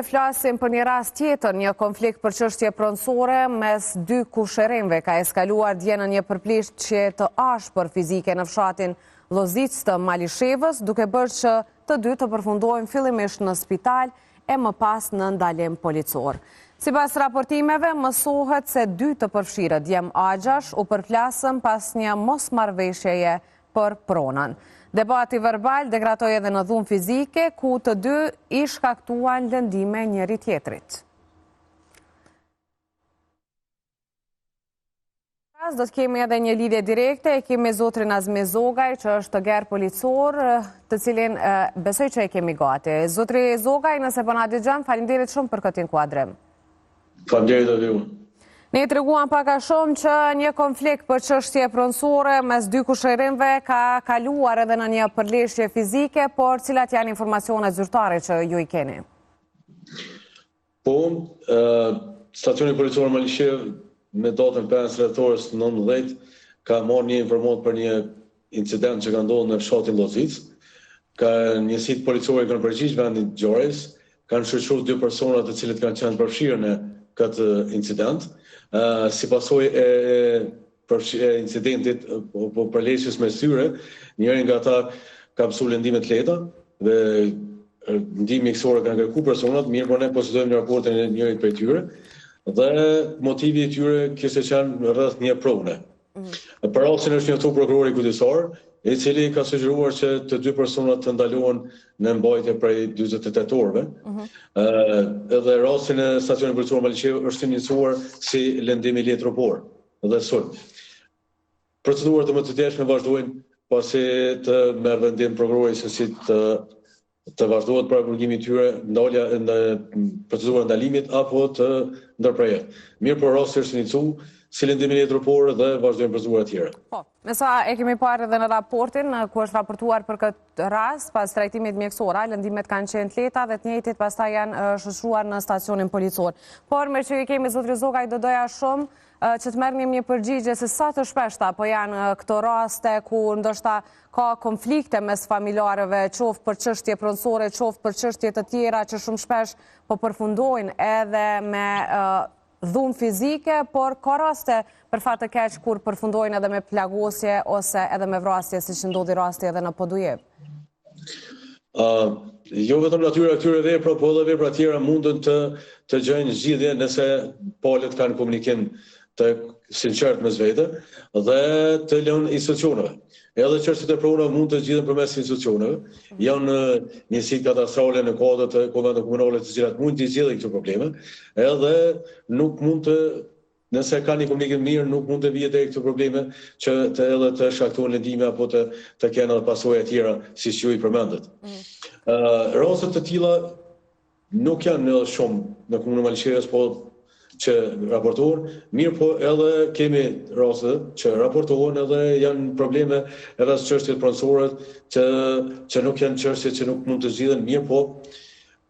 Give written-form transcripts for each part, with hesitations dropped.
Flasim për një rast tjetër, një konflikt për çështje pronësore mes dy kushërinjve ka eskaluar dje në një përplasje të ashpër fizike në fshatin Llozic të Malishevës, duke bërë që të dy të përfundojnë fillimisht në spital e më pas në ndalim policor. Sipas raportimeve, mësohet se dy të përfshirët Djem Axhash u përplasën pas një mosmarrëveshjeje për pronën. Debati verbal degradoi edhe në dhunë fizike, ku të dy i shkaktuan lëndime njëri tjetrit. Do të kemi edhe një lidhje direkte, e kemi zotrin Azmi Zogaj, që është gerë policor, të cilin besoj që e kemi gati. Zotri Zogaj, nëse po na dëgjon, faleminderit shumë për këtë inkuadrim. Faleminderit edhe ju. Ne i treguam pak a shumë që një konflikt për çështje pronësore mes dy kushërinjve ka kaluar edhe në një përleshje fizike, por cilat janë informacionet zyrtare që ju i keni? Po, stacioni policor Malishev me datën 5 rrethorës 19 ka marrë një informat për një incident që ka ndodhur në fshatin Llozic. Ka njësitë policore kanë përgjigj vendit Gjores, kanë shoqëruar dy persona të cilët kanë qenë përfshirë në këtë incident. Si pasojë e incidentit po përleshjes me syre, njëri nga ata ka mësuar lëndime të lehta dhe ndihmë mjekësore kanë kërkuar personat, mirë po ne posedojmë raportin e njërit prej tyre dhe motivi i tyre kishte qenë rreth një prone. Për rastin është njoftuar prokurori kujdesor, i cili ka sugjeruar që të dy personat të ndalohen në mbajtje prej 48 orëve. Edhe rastin e stacionit policor Malishev është iniciuar si lëndim i letropor dhe sulm. Procedurat e mëtejshme vazhdojnë pasi të merr vendim prokurori se si të vazhdohet parapërkimi i tyre, ndalja në procedurën e ndalimit apo të ndërprehet. Mirë, por rasti është iniciuar si lëndim i letropor dhe vazhdojnë procedurat tjera. Po, me sa e kemi parë edhe në raportin, ku është raportuar për këtë rast, pas trajtimit mjekësor, lëndimet kanë qenë të lehta dhe të njëjtit pastaj janë shoqëruar në stacionin policor. Por me që i kemi zotri Zogaj, do doja shumë që të merrnim një përgjigje se sa të shpeshta po janë këto raste ku ndoshta ka konflikte mes familjarëve, qoftë për çështje pronësore, qoftë për çështje të tjera që shumë shpesh po përfundojnë edhe me dhunë fizike, por ka raste për fat të keq kur përfundojnë edhe me plagosje ose edhe me vrasje, siç ndodhi rasti edhe në Podujev. Jo vetëm natyra e këtyre vepra, po edhe vepra tjera mundën të gjejnë zgjidhje nëse palët kanë komunikim të sinqert mes vete dhe të lënë institucioneve. Edhe çështjet e pronave mund të zgjidhen përmes institucioneve. Janë njësitë kadastrale në kuadër të konventeve komunale të cilat mund të zgjidhin këto probleme, edhe nuk mund të, nëse ka një komunikim mirë, nuk mund të vihet deri këto probleme që edhe të shkaktojnë lëndime apo të kenë edhe pasojë të tjera, siç ju i përmendet. Raste të tilla nuk janë shumë në komunën e Malishevës, po që raportohen, mirë po edhe kemi raste që raportohen edhe janë probleme edhe çështjet pronësore që nuk janë çështje që nuk mund të zgjidhen, mirë po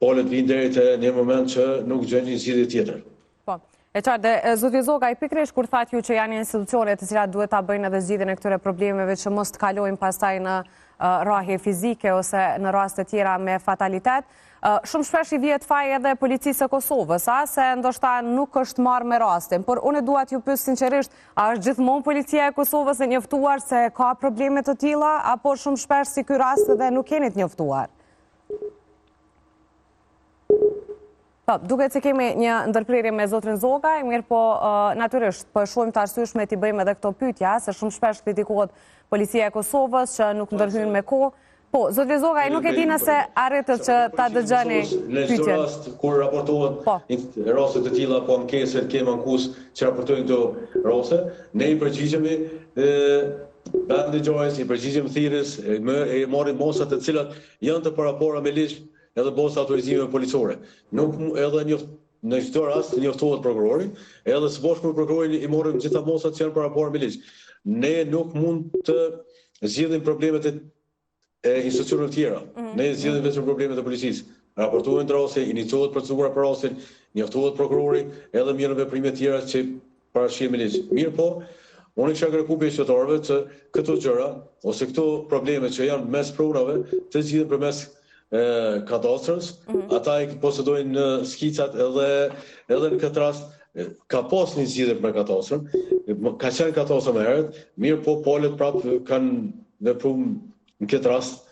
palët vinë deri te një moment që nuk gjejnë një zgjidhje tjetër. Po. E qartë, zoti Zogaj, pikërisht kur thatë ju që janë institucione të cilat duhet ta bëjnë edhe zgjidhjen e këtyre problemeve që mos të kalojnë pastaj në rrahje fizike ose në raste tjera me fatalitet, shumë shpesh i vihet faj edhe policisë së Kosovës, se ndoshta nuk është marrë me rastin, por unë dua t'ju pyes sinqerisht, a është gjithmonë policia e Kosovës e njoftuar se ka probleme të tilla, apo shumë shpesh si ky rast edhe nuk jeni të njoftuar? Po, duket se kemi një ndërprerje me zotrin Zogaj, mirë po natyrisht po shohim të arsyeshme t'i bëjmë edhe këto pyetja, se shumë shpesh kritikohet policia e Kosovës që nuk ndërhyn me kohë. Po, zotri Zogaj, nuk e di nëse arritët që ta dëgjoni pyetjen. Në çdo rast kur raportohet raste të tilla apo ankese të kemi ankus që raportojnë këto raste, ne i përgjigjemi vendi Gjores, i përgjigjemi thirrjes, e marrim mosat të cilat janë të parapara me ligj edhe bosa autorizime policore. Nuk edhe në çdo rast njoftohet prokurori, edhe së bashku me prokurorin i marrim gjitha mosat që janë parapara me ligj. Ne nuk mund të zgjidhim problemet e institucioneve tjera. Ne zgjidhim vetëm problemet e policisë. Raportohen raste, iniciohet procedura për rastin, njoftohet prokurori, edhe mirën veprime të tjera që parashihen me ligj. Mirë po, unë kisha kërkuar qytetarëve që këto gjëra ose këto probleme që janë mes pronave të zgjidhen përmes katastrës, ata i posedojnë skicat edhe në këtë rast ka pas një zgjidhje për katastrën, ka qenë katastrë më herët, mirë po polet prapë kanë vepruar në këtë rast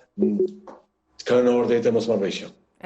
kanë urdhë të mosmarrëveshje.